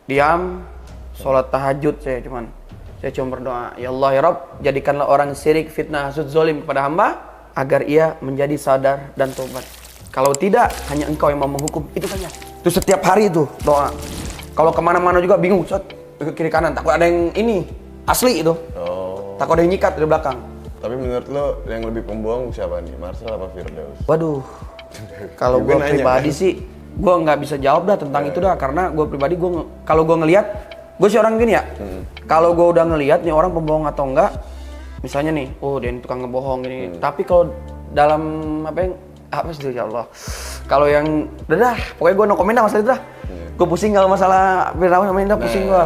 diam, sholat tahajud saya cuma berdoa, ya Allah ya Rabb, jadikanlah orang syirik, fitnah, hasud, zolim kepada hamba agar ia menjadi sadar dan tobat. Kalau tidak, hanya Engkau yang mau menghukum, itu saja. Itu setiap hari itu doa. Kalau kemana-mana juga bingung, ke kiri kanan, takut ada yang ini asli itu. Takut ada yang nyikat dari belakang. Tapi menurut lo yang lebih pembohong siapa nih, Marcel apa Firdaus? Waduh, kalau gue pribadi kan? Sih, gue nggak bisa jawab dah tentang itu dah, karena gue pribadi kalau gue ngelihat, gue sih orang gini ya. Kalau gue udah ngelihat nih orang pembohong atau enggak, misalnya nih, oh dia ini tukang ngebohong gini. Tapi kalau dalam apa sih ya Allah, kalau yang udah pokoknya gue no comment dah masalah itu dah. Gue pusing kalau masalah Firdaus sama Indra, pusing gue.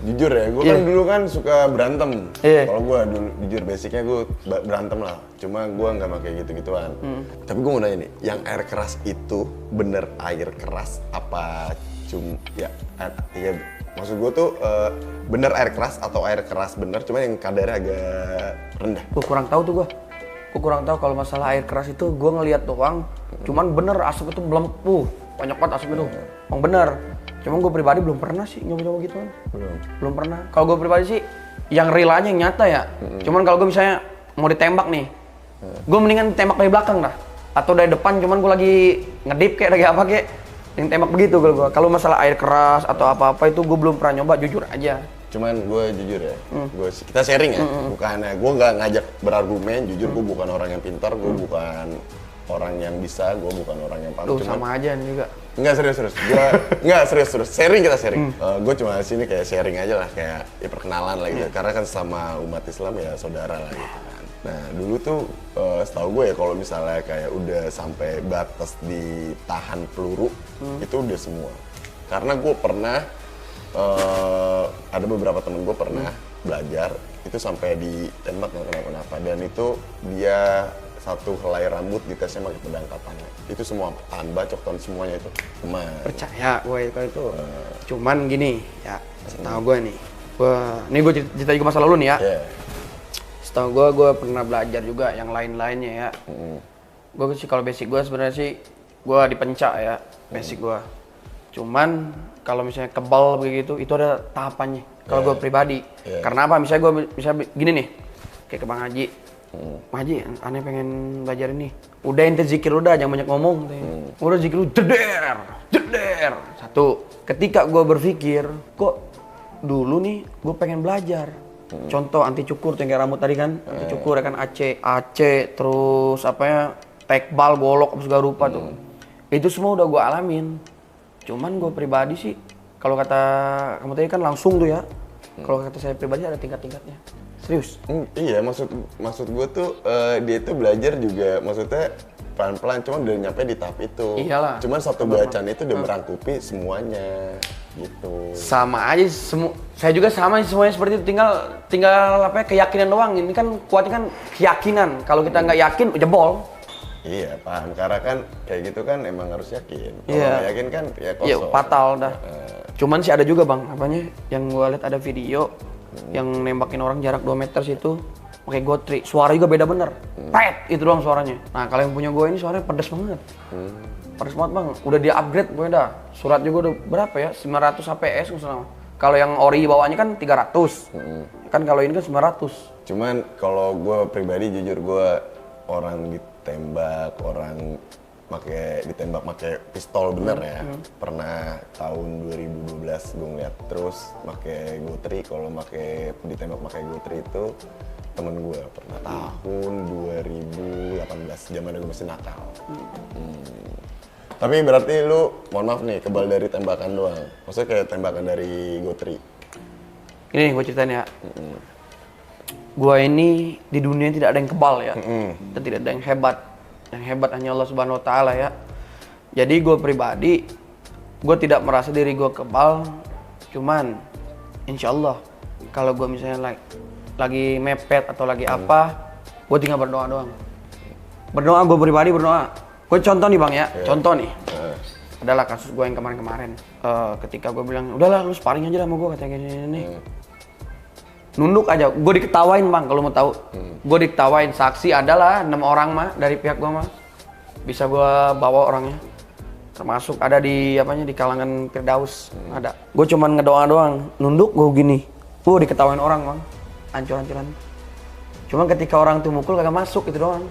Jujur ya, gue kan dulu kan suka berantem. Kalau gue dulu jujur basicnya gue berantem lah. Cuma gue nggak pakai gitu-gituan. Tapi gue mau nanya nih, yang air keras itu bener air keras apa ya maksud gue tuh bener air keras atau air keras bener, cuma yang kadarnya agak rendah. Gue kurang tahu tuh gue kurang tahu kalau masalah air keras itu. Gue ngelihat doang, cuman bener asap itu melempuh, banyak banget asap itu. Emang bener. Cuma gue pribadi belum pernah sih nyoba-nyoba gitu kan. Belum pernah. Kalau gue pribadi sih yang real aja, yang nyata ya. Cuman kalau gue misalnya mau ditembak nih, gue mendingan tembak dari belakang dah. Atau dari depan, cuman gue lagi ngedip kayak lagi apa kayak, yang tembak begitu kalau gue. Kalau masalah air keras atau apa-apa itu gue belum pernah nyoba, jujur aja. Cuman gue jujur ya, kita sharing ya, bukannya gue nggak ngajak berargumen. Jujur gue bukan orang yang pintar, gue bukan orang yang bisa, gue bukan orang yang pandai. Sama aja nih juga. Enggak serius, gue nggak serius, sharing kita sharing. Gue cuma sini kayak sharing aja lah, kayak ya perkenalan lah gitu. Karena kan sama umat Islam ya saudara lah gitu kan. Nah dulu tuh setahu gue ya kalau misalnya kayak udah sampai batas ditahan peluru, itu udah semua. Karena gue pernah ada beberapa temen gue pernah belajar itu sampai ditembak nggak kenapa-napa, dan itu dia satu helai rambut ditesnya pakai pedang katana. Itu semua tahan bacok, tahan semuanya itu. Percaya gue itu. Cuman gini ya, setahu gue nih. Gue cerita juga masa lalu nih ya. Setahu gue pernah belajar juga yang lain-lainnya ya. Gue sih kalau basic gue sebenarnya sih gue dipencak ya, basic gue. Cuman kalau misalnya kebal begitu, itu ada tahapannya. Kalau gue pribadi. Karena apa? Misalnya gue gini nih, kayak ke Bang Haji. Bang Haji, aneh pengen belajar ini. Udah ente zikir udah, jangan banyak ngomong. Udah zikir lu, jeder. Satu, ketika gue berpikir, kok dulu nih gue pengen belajar. Contoh anti cukur, tinggal rambut tadi kan, anti cukur ya kan, AC, terus tekbal, golok, segala rupa tuh. Itu semua udah gue alamin. Cuman gue pribadi sih, kalau kata kamu tadi kan langsung tuh ya. Kalau kata saya pribadi ada tingkat-tingkatnya. Serius? Iya, maksud gue tuh dia tuh belajar juga, maksudnya pelan-pelan, cuma udah nyampe di tahap itu. Iyalah. Cuman satu bacaan itu udah merangkupi semuanya, gitu. Sama aja, saya juga sama semuanya seperti itu. Tinggal keyakinan doang. Ini kan kuatnya kan keyakinan. Kalau kita nggak yakin, jebol. Iya, paham. Karena kan kayak gitu kan emang harus yakin. Kalau nggak yakin kan ya kosong. Iya, fatal dah. Cuman sih ada juga Bang, yang gue lihat ada video yang nembakin orang jarak 2 meter situ pakai gotri. Suara juga beda bener. Pet, itu doang suaranya. Nah, kalau yang punya gue ini suaranya pedas banget. Pedas banget Bang. Udah di-upgrade gue dah. Surat juga udah berapa ya? 900 HPS misalnya. Kalau yang ori bawaannya kan 300. Kan kalau ini kan 900. Cuman kalau gue pribadi jujur, gue orang ditembak, orang ditembak pakai pistol bener ya. Pernah tahun 2012 gue ngeliat, terus pakai gotri. Kalau ditembak pakai gotri itu temen gue pernah tahun 2018, zamannya gue masih nakal. Tapi berarti lu, mohon maaf nih, kebal dari tembakan doang. Maksudnya kayak tembakan dari gotri. Ini gue ceritain ya. Gue ini di dunia tidak ada yang kebal ya. Dan tidak ada yang hebat. Yang hebat hanya Allah Subhanahu Wa Taala ya. Jadi gue pribadi, gue tidak merasa diri gue kebal. Cuman, insya Allah, kalau gue misalnya lagi mepet atau lagi apa, gue tinggal berdoa doang. Berdoa, gue pribadi berdoa. Gue contoh nih Bang ya, contoh nih. Adalah kasus gue yang kemarin-kemarin. Ketika gue bilang, udahlah lu sparring aja sama gue, katanya gini. Nunduk aja, gue diketawain Bang kalau mau tahu. Gue diketawain, saksi adalah 6 orang mah dari pihak gue mah. Bisa gue bawa orangnya. termasuk ada di di kalangan Firdaus ada. Gue cuman ngedoa doang, nunduk gue gini, diketawain orang bang, hancur-hancuran. Cuman ketika orang tuh mukul kagak masuk itu doang.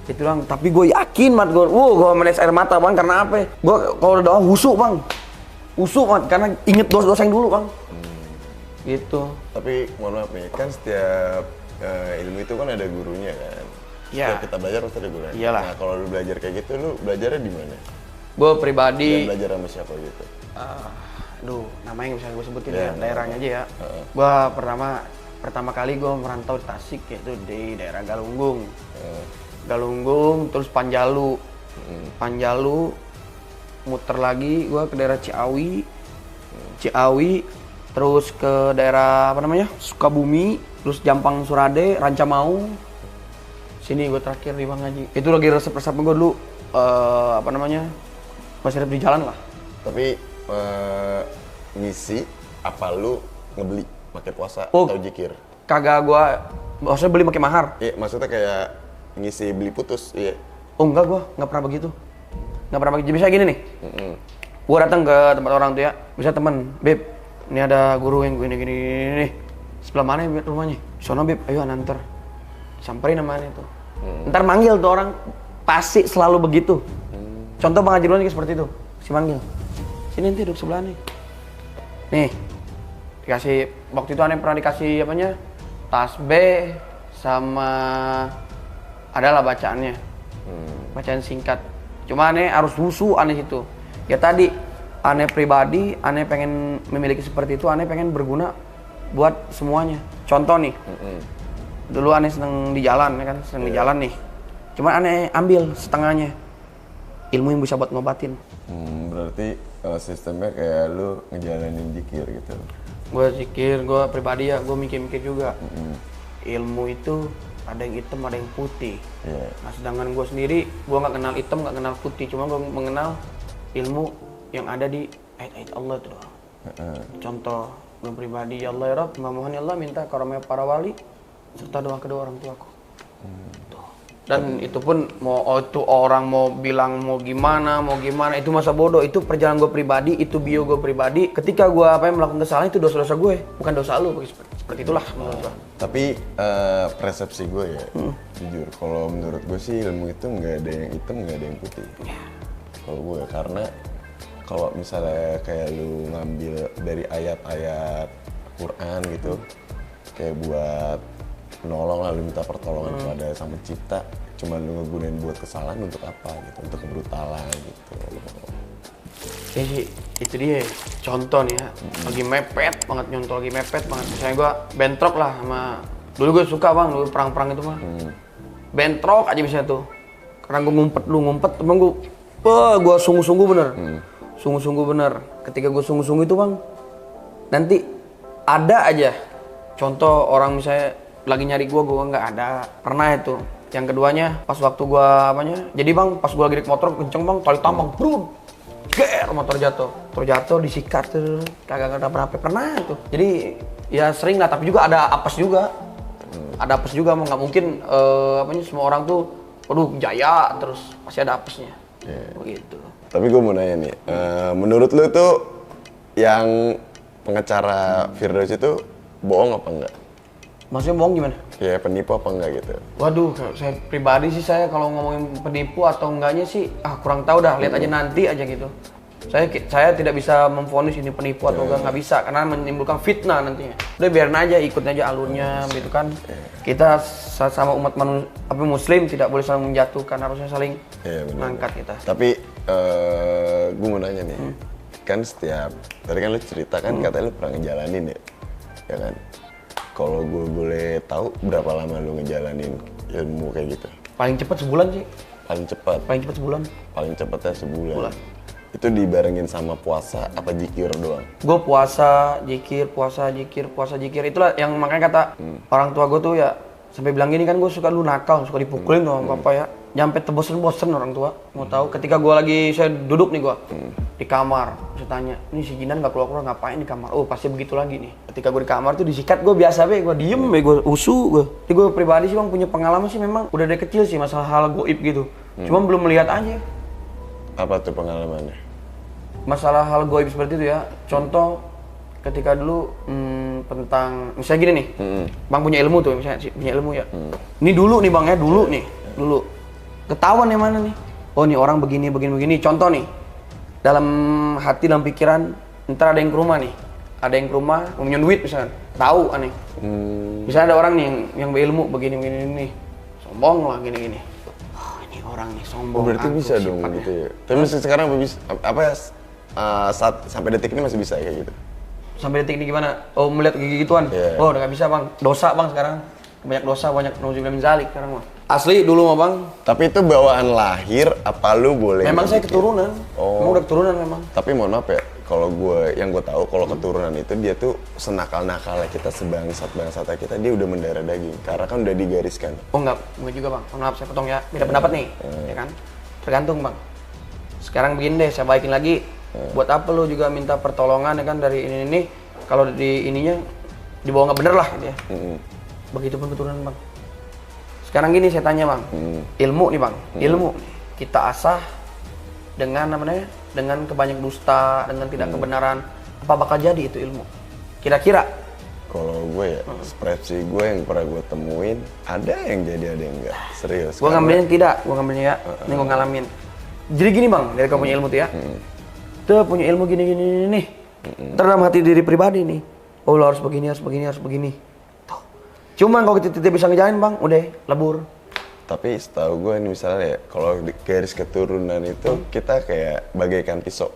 Itu doang, tapi gue yakin banget gue menetes air mata bang, karena apa? Gue kalau doa husuk bang, husuk banget karena inget dosa-dosa yang dulu bang. Gitu. Tapi mohon maaf nih, kan setiap ilmu itu kan ada gurunya kan. Iya. Setiap kita belajar pasti ada gurunya. Iyalah. Nah kalau lu belajar kayak gitu, lu belajarnya di mana? Gue pribadi. Dan belajar sama siapa gitu? Namanya nggak bisa gue sebutin Ya, daerahnya aja ya. Gue pertama kali gue merantau di Tasik, yaitu di daerah Galunggung. Galunggung, terus Panjalu. Panjalu, muter lagi gue ke daerah Ciawi. Ciawi, terus ke daerah Sukabumi, terus Jampang Surade, Rancamau. Sini gue terakhir di Bang Haji. Itu lagi resep-resep gue dulu, masih resep di jalan lah. Tapi ngisi apa lu ngebeli pakai puasa atau jikir? Kagak gua, maksudnya beli pakai mahar. Iya, maksudnya kayak ngisi beli putus, iya. Oh enggak, gua nggak pernah begitu. Nggak pernah begitu. Bisa gini nih. Gua datang ke tempat orang tuh ya, bisa temen, Beb, ini ada guru yang gini nih. Sebelah mana ya rumahnya? Sono Beb, ayo antar. Samperin namanya tuh. Ntar manggil tuh orang, pasti selalu begitu. Contoh Bang Haji juga seperti itu, si manggil. Sini nanti duduk sebelah nih. Nih, dikasih, waktu itu aneh pernah dikasih tasbih sama adalah bacaannya. Bacaan singkat. Cuma aneh harus wusu aneh itu. Ya tadi, aneh pribadi, aneh pengen memiliki seperti itu, aneh pengen berguna buat semuanya. Contoh nih, dulu aneh seneng di jalan, ya kan, seneng di jalan nih. Cuma aneh ambil setengahnya, ilmu yang bisa buat ngobatin. Berarti sistemnya kayak lu ngejalanin zikir gitu. Gue zikir, gue pribadi ya, gue mikir-mikir juga. Ilmu itu ada yang hitam, ada yang putih. Nah sedangkan gue sendiri, gue nggak kenal hitam, nggak kenal putih. Cuma gue mengenal ilmu yang ada di ayat-ayat Allah itu doang. Contoh, gue pribadi, ya Allah ya Rabb, mohon ya Allah minta karunia para wali serta doa kedua orang tuaku. Dan itu pun itu orang mau bilang mau gimana itu masa bodoh. Itu perjalanan gue pribadi, itu bio gue pribadi. Ketika gue melakukan kesalahan itu dosa-dosa gue, bukan dosa lu. Seperti itulah menurut gue. Tapi persepsi gue ya, jujur, kalau menurut gue sih ilmu itu nggak ada yang hitam, nggak ada yang putih. Kalau gue, karena kalau misalnya kayak lu ngambil dari ayat-ayat Quran gitu, kayak buat nolong lalu minta pertolongan kepada Sang Pencipta, cuma lu ngegunain buat kesalahan untuk apa gitu, untuk kebrutalan gitu. Jadi itu dia contoh nih ya, lagi mepet banget misalnya gue bentrok lah sama, dulu gue suka bang, dulu perang-perang itu mah bentrok aja misalnya tuh, karena gue ngumpet emang gue sungguh-sungguh bener, ketika gue sungguh-sungguh itu bang, nanti ada aja contoh orang misalnya lagi nyari gue nggak ada. Pernah itu. Yang keduanya pas waktu gue jadi bang, pas gue lagi naik motor kenceng bang, tali tambang, brun, motor jatuh disikat tuh, kagak ada apa-apa. Pernah itu. Jadi ya sering lah, tapi juga ada apes juga. Ada apes juga, nggak mungkin semua orang tuh, waduh jaya terus pasti ada apesnya. Begitu. Tapi gue mau nanya nih, menurut lu tuh yang pengacara Firdaus itu bohong apa enggak? Maksudnya bohong gimana? Ya penipu apa enggak gitu? Waduh, saya pribadi sih kalau ngomongin penipu atau enggaknya sih kurang tahu dah, lihat aja nanti aja gitu. Saya tidak bisa memvonis ini penipu atau enggak bisa, karena menimbulkan fitnah nantinya. Udah biarin aja, ikutin aja alurnya gitu kan. Kita sama umat muslim tidak boleh saling menjatuhkan, harusnya saling mengangkat kita. Tapi gue mau nanya nih, kan tadi kan lu cerita kan katanya lu pernah ngejalanin ya kan? Kalau gue boleh tahu berapa lama lu ngejalanin ilmu kayak gitu? Paling cepat sebulan sih. Paling cepat sebulan? Paling cepatnya sebulan. Itu dibarengin sama puasa apa zikir doang? Gue puasa, zikir. Itulah yang makanya kata orang tua gue tuh ya, sampai bilang gini kan, gue suka nakal, suka dipukulin sama papa ya. Nyampe bosen orang tua. Mau tahu ketika saya duduk nih gue di kamar, saya tanya, ini si Jinan nggak keluar ngapain di kamar? Oh pasti begitu lagi nih. Ketika gue di kamar tuh disikat, gue biasa gue diem gue usu gue. Jadi gue pribadi sih bang punya pengalaman sih memang udah dari kecil sih masalah hal goib gitu. Cuma belum melihat aja. Apa tuh pengalamannya? Masalah hal goib seperti itu ya. Contoh ketika dulu tentang misalnya gini nih. Bang punya ilmu tuh, misalnya punya ilmu ya. Ini dulu nih Bang ya, dulu nih. Dulu. Ketahuan yang mana nih? Oh nih orang begini. Contoh nih. Dalam hati, dalam pikiran, ntar ada yang ke rumah nih. Ada yang ke rumah, mau minjem duit misalnya. Tahu aneh. Misalnya ada orang nih yang berilmu begini nih. Sombong lah gini. Oh ini orang nih sombong. Berarti bisa dong sifatnya. Gitu ya. Tapi masih sekarang apa ya? Sampai detik ini masih bisa kayak gitu. Sampai detik ini gimana? Oh melihat gigi-gituan? Yeah. Oh udah gak bisa Bang. Dosa Bang sekarang. Banyak dosa, banyak nauzubillah min zalik sekarang mah. Asli dulu mah Bang. Tapi itu bawaan lahir apa lu boleh? Memang saya keturunan. Memang udah keturunan memang. Tapi mohon maaf ya, kalau yang gue tahu kalau keturunan itu dia tuh senakal-nakalnya kita sebangsat kita dia udah mendarah daging karena kan udah digariskan. Oh enggak juga Bang. Mohon maaf saya potong ya. Beda pendapat nih. Ya kan? Tergantung Bang. Sekarang begini deh, saya baikin lagi. Buat apa lu juga minta pertolongan ya kan dari ini kalau di ininya dibawa nggak bener lah gitu ya. Begitupun keturunan Bang. Sekarang gini saya tanya Bang, ilmu nih Bang, ilmu kita asah dengan dengan kebanyak dusta, dengan tidak kebenaran, apa bakal jadi itu ilmu? Kira-kira? Kalau gue ya, ekspresi gue yang pernah gue temuin, ada yang jadi, ada yang enggak. Serius. Gue ngambilnya tidak, gue ngambilnya ya, ini gue ngalamin. Jadi gini Bang, dari kamu punya ilmu tuh ya, tuh punya ilmu gini nih, ntar dalam hati diri pribadi nih, oh lo harus begini. Cuman kalau kita tidak bisa ngejalanin Bang, udah lebur. Tapi setahu gue ini misalnya ya, kalau di garis keturunan itu kita kayak bagaikan pisau.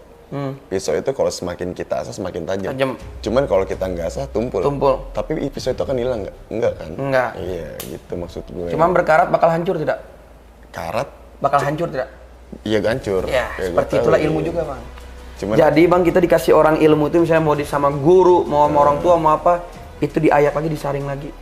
Pisau itu kalau semakin kita asah semakin tajam. Cuman kalau kita nggak asah tumpul. Tapi pisau itu akan hilang nggak? Enggak kan? Enggak. Iya gitu maksud gue. Cuman berkarat bakal hancur tidak? Karat? Bakal hancur tidak? Iya hancur. Ya, seperti itulah ilmu juga Bang. Jadi Bang kita dikasih orang ilmu itu misalnya mau sama guru, mau sama orang tua, mau apa, itu diayak lagi, disaring lagi.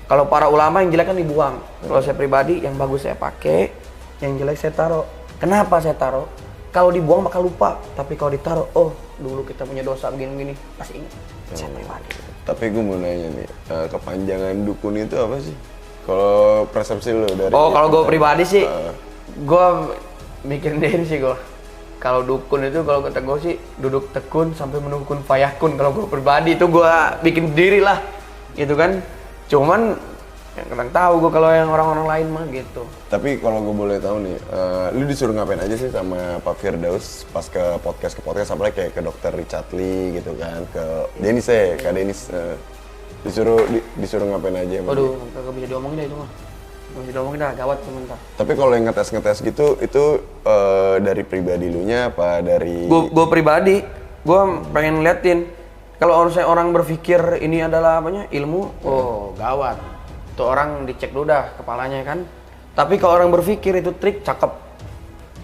Kalau para ulama yang jelek kan dibuang. Kalau saya pribadi yang bagus saya pakai, yang jelek saya taruh. Kenapa saya taruh? Kalau dibuang bakal lupa, tapi kalau ditaruh, oh dulu kita punya dosa begini pasti ingat. Saya pribadi. Tapi gue mau nanya nih, kepanjangan dukun itu apa sih? Kalau persepsi lo dari kalau gue pribadi sih, gue mikirin diri sih gue. Kalau dukun itu kalau kata gue sih duduk tekun sampai menukun fayakun. Kalau gue pribadi itu gue bikin diri lah, gitu kan. Cuman yang kadang tahu gue kalau yang orang-orang lain mah gitu. Tapi kalau gue boleh tahu nih, lu disuruh ngapain aja sih sama Pak Firdaus pas ke podcast apalagi kayak ke Dokter Richard Lee gitu kan, ke Denis Kak Denis, disuruh ngapain aja? Waduh, kagak bisa diomongin deh itu mah. Nggak bisa diomongin dah, gawat sebentar. Tapi kalau yang ngetes gitu, itu dari pribadi lu nya apa dari? Gue pribadi, gue pengen liatin. Kalau orang berpikir ini adalah ilmu, oh gawat. Tuh orang dicek dulu dah kepalanya kan. Tapi kalau orang berpikir itu trik, cakep.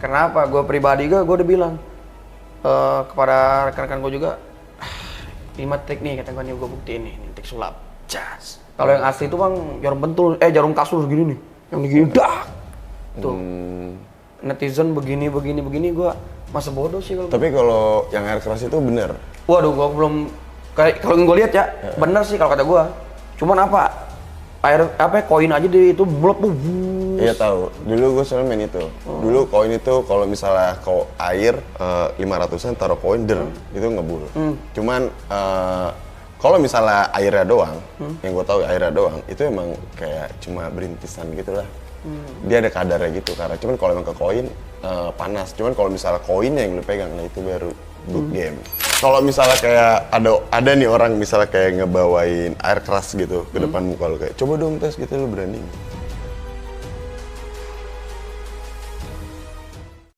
Kenapa? Gue pribadi gue udah bilang kepada rekan-rekan gue juga, 5 trik nih kata gue nih gue buktiin nih trik sulap. Jas. Kalau yang asli itu Bang jarum kasur gini nih, yang begini dak. Tuh. Netizen begini gue masa bodoh sih kalau. Tapi kalau yang air keras itu bener. Waduh, gue belum kalau gue lihat ya, bener sih kalau kata gue. Cuman koin aja di itu blok tuh. Iya tahu. Dulu gue selalu main itu. Dulu koin itu kalau misalnya air 500-an taruh koin itu ngebul. Cuman kalau misalnya airnya doang, yang gue tahu airnya doang, itu emang kayak cuma berintisan gitulah. Dia ada kadarnya gitu karena cuman kalau emang ke koin panas. Cuman kalau misalnya koinnya yang lu pegang, nah itu baru good game. Kalau misalnya kayak ada nih orang misalnya kayak ngebawain air keras gitu ke depan muka lu kayak coba dong tes gitu, lu berani?